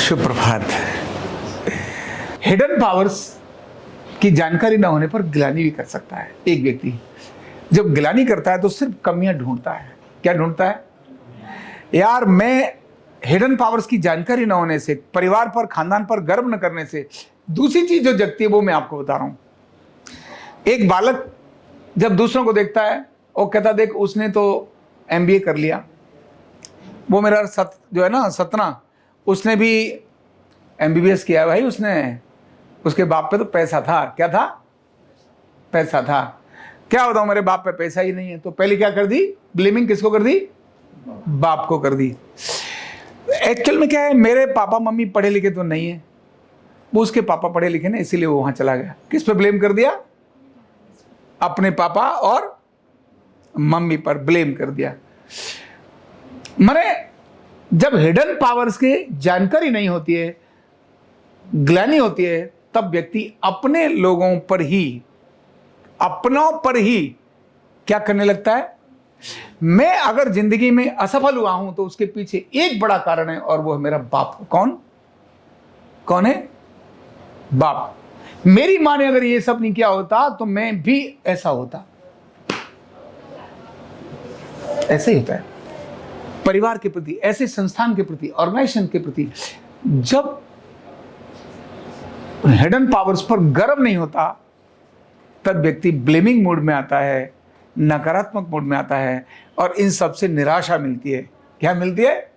सुप्रभात। Hidden powers की जानकारी ना होने पर गिलानी भी कर सकता है। एक व्यक्ति जब गिलानी करता है तो सिर्फ कमियां ढूंढता है। क्या ढूंढता है? यार मैं हिडन पावर्स की जानकारी ना होने से, परिवार पर, खानदान पर गर्व न करने से दूसरी चीज जो जगती है वो मैं आपको बता रहा हूं। एक बालक जब दूसरों को देखता है वो कहता, देख उसने तो एमबीए कर लिया, वो मेरा जो है ना सतना, उसने भी एमबीबीएस किया भाई, उसने, उसके बाप पे तो पैसा था। क्या था? पैसा था। क्या बताऊं, मेरे बाप पे पैसा ही नहीं है। तो पहले क्या कर दी? ब्लेमिंग किसको कर दी? बाप को कर दी। एक्चुअल में क्या है, मेरे पापा मम्मी पढ़े लिखे तो नहीं है, वो उसके पापा पढ़े लिखे ना, इसीलिए वो वहां चला गया। किस पे ब्लेम कर दिया? अपने पापा और मम्मी पर ब्लेम कर दिया। माने जब हिडन पावर्स की जानकारी नहीं होती है, ग्लानि होती है, तब व्यक्ति अपने लोगों पर ही, अपनों पर ही क्या करने लगता है। मैं अगर जिंदगी में असफल हुआ हूं तो उसके पीछे एक बड़ा कारण है और वो है मेरा बाप। कौन कौन है? बाप। मेरी मां ने अगर ये सब नहीं किया होता तो मैं भी ऐसा होता। ऐसे ही होता है परिवार के प्रति, ऐसे संस्थान के प्रति, ऑर्गेनाइजेशन के प्रति। जब हिडन पावर्स पर गर्व नहीं होता तब व्यक्ति ब्लेमिंग मोड में आता है, नकारात्मक मोड में आता है और इन सब से निराशा मिलती है। क्या मिलती है?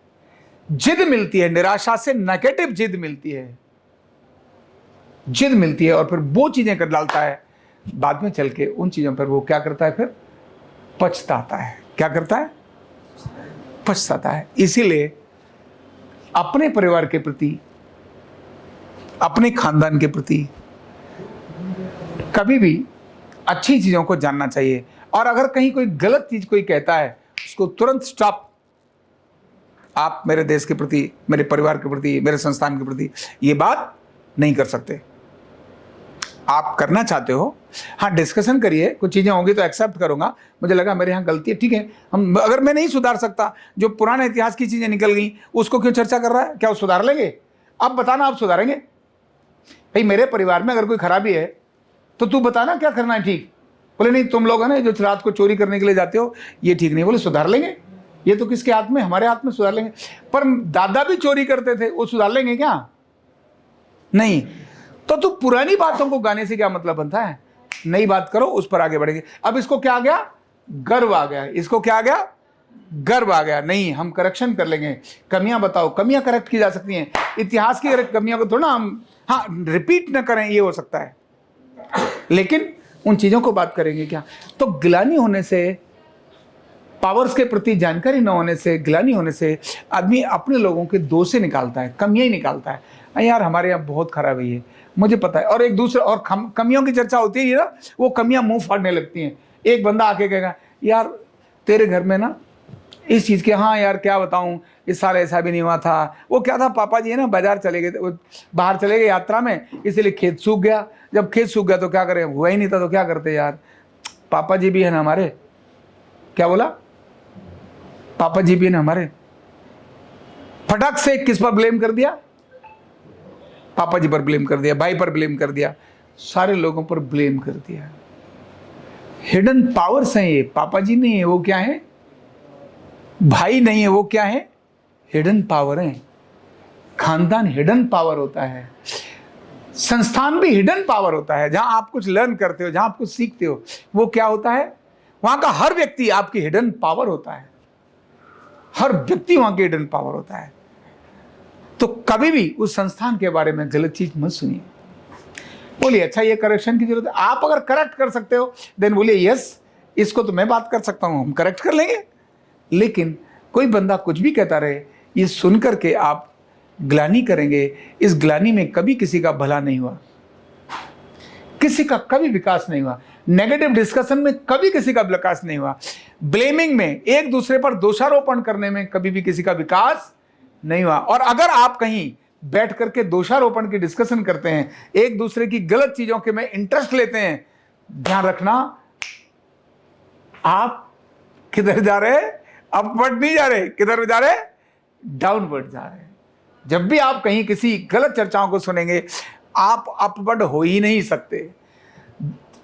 जिद मिलती है। निराशा से नेगेटिव जिद मिलती है, जिद मिलती है और फिर वो चीजें कर डालता है। बाद में चल के उन चीजों पर वो क्या करता है? फिर पछताता है। क्या करता है? पछताता है। इसीलिए अपने परिवार के प्रति, अपने खानदान के प्रति कभी भी अच्छी चीजों को जानना चाहिए। और अगर कहीं कोई गलत चीज कोई कहता है, उसको तुरंत स्टॉप। आप मेरे देश के प्रति, मेरे परिवार के प्रति, मेरे संस्थान के प्रति ये बात नहीं कर सकते। आप करना चाहते हो, हाँ डिस्कशन करिए, कुछ चीजें होंगी तो एक्सेप्ट करूंगा, मुझे लगा मेरे यहाँ गलती है, ठीक है। हम, अगर मैं नहीं सुधार सकता, जो पुराने इतिहास की चीजें निकल गई उसको क्यों चर्चा कर रहा है? क्या वो सुधार लेंगे? अब बताना, आप सुधारेंगे? भाई मेरे परिवार में अगर कोई खराबी है तो तू बताना क्या करना है ठीक। बोले नहीं, तुम लोग है ना जो रात को चोरी करने के लिए जाते हो, ये ठीक नहीं। बोले सुधार लेंगे? ये तो किसके हाथ में? हमारे हाथ में। सुधार लेंगे। पर दादा भी चोरी करते थे, वो सुधार लेंगे क्या? नहीं। तो तू पुरानी बातों को गाने से क्या मतलब बनता है? नई बात करो, उस पर आगे बढ़ेंगे। अब इसको क्या आ गया? गर्व आ गया। इसको क्या आ गया? गर्व आ गया। नहीं, हम करेक्शन कर लेंगे। कमियां बताओ, कमियां करेक्ट की जा सकती हैं। इतिहास की कमियों को थोड़ा हम रिपीट ना करें, ये हो सकता है, लेकिन उन चीजों को बात करेंगे क्या। तो गिलानी होने से, पावर्स के प्रति जानकारी न होने से, गिलानी होने से आदमी अपने लोगों के दोष से निकालता है, कमियां ही निकालता है। यार हमारे यहाँ बहुत खराब है, ये मुझे पता है। और एक दूसरे और कमियों की चर्चा होती है ना, वो कमियां मुंह फाड़ने लगती हैं। एक बंदा आके कहेगा, यार तेरे घर में ना इस चीज़ के, हाँ यार क्या बताऊं, इस साल ऐसा भी नहीं हुआ था। वो क्या था, पापा जी है ना बाजार चले गए, बाहर चले गए यात्रा में, इसलिए खेत सूख गया। जब खेत सूख गया तो क्या करें, हुआ ही नहीं था तो क्या करते यार। पापा जी भी है ना हमारे। क्या बोला? पापा जी भी है ना हमारे। फटक से किस पर ब्लेम कर दिया? पापा जी पर ब्लेम कर दिया, भाई पर ब्लेम कर दिया, सारे लोगों पर ब्लेम कर दिया। हिडन पावर्स हैं ये। पापा जी नहीं है, वो क्या है? भाई नहीं है, वो क्या है? हिडन पावर है। खानदान हिडन पावर होता है। संस्थान भी हिडन पावर होता है। जहां आप कुछ लर्न करते हो, जहां आप कुछ सीखते हो, वो क्या होता है? वहां का हर व्यक्ति आपकी हिडन पावर होता है। हर व्यक्ति वहां की हिडन पावर होता है। तो कभी भी उस संस्थान के बारे में गलत चीज मत सुनिए। बोलिए अच्छा ये करेक्शन की जरूरत है। आप अगर करेक्ट कर सकते हो देन बोलिए यस, इसको तो मैं बात कर सकता हूं, हम करेक्ट कर लेंगे। लेकिन कोई बंदा कुछ भी कहता रहे, ये सुनकर के आप ग्लानि करेंगे, इस ग्लानि में कभी किसी का भला नहीं हुआ, किसी का कभी विकास नहीं हुआ। नेगेटिव डिस्कशन में कभी किसी का विकास नहीं हुआ। ब्लेमिंग में, एक दूसरे पर दोषारोपण करने में कभी भी किसी का विकास नहीं हुआ। और अगर आप कहीं बैठ करके दोषारोपण की डिस्कशन करते हैं, एक दूसरे की गलत चीजों के में इंटरेस्ट लेते हैं, ध्यान रखना आप किधर जा रहे हैं? अपवर्ड नहीं जा रहे। किधर जा रहे? डाउनवर्ड जा रहे हैं। जब भी आप कहीं किसी गलत चर्चाओं को सुनेंगे, आप अपवर्ड हो ही नहीं सकते।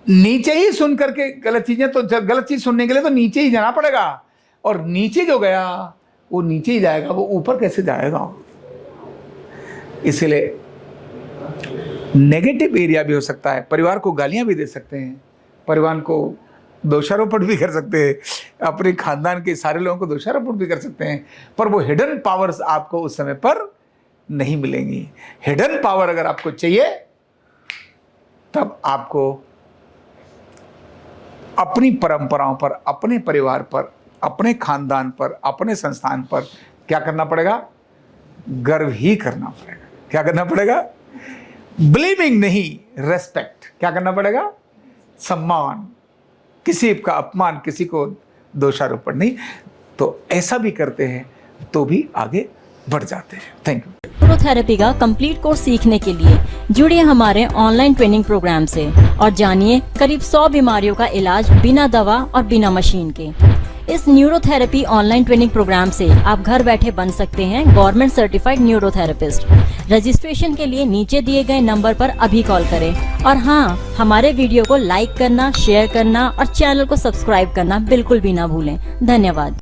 नीचे ही सुन करके गलत चीजें, तो गलत चीज सुनने के लिए तो नीचे ही जाना पड़ेगा, और नीचे जो गया वो नीचे ही जाएगा, वो ऊपर कैसे जाएगा। इसलिए नेगेटिव एरिया भी हो सकता है, परिवार को गालियां भी दे सकते हैं, परिवार को दोषारोपण भी कर सकते हैं, अपने खानदान के सारे लोगों को दोषारोपण भी कर सकते हैं, पर वो हिडन पावर्स आपको उस समय पर नहीं मिलेंगी। हिडन पावर अगर आपको चाहिए, तब आपको अपनी परंपराओं पर, अपने परिवार पर, अपने खानदान पर, अपने संस्थान पर क्या करना पड़ेगा? गर्व ही करना पड़ेगा। क्या करना पड़ेगा? बिलीविंग नहीं, रेस्पेक्ट। क्या करना पड़ेगा? सम्मान, किसी का अपमान, किसी को दोषारोपण नहीं। तो ऐसा भी करते हैं तो भी आगे बढ़ जाते हैं। Thank you. न्यूरोथेरेपी का कंप्लीट कोर्स सीखने के लिए जुड़िए हमारे ऑनलाइन ट्रेनिंग प्रोग्राम से और जानिए करीब 100 बीमारियों का इलाज बिना दवा और बिना मशीन के। इस न्यूरोथेरेपी ऑनलाइन ट्रेनिंग प्रोग्राम से आप घर बैठे बन सकते हैं गवर्नमेंट सर्टिफाइड न्यूरोथेरेपिस्ट। रजिस्ट्रेशन के लिए नीचे दिए गए नंबर पर अभी कॉल करें। और हाँ, हमारे वीडियो को लाइक करना, शेयर करना और चैनल को सब्सक्राइब करना बिल्कुल भी ना भूलें। धन्यवाद।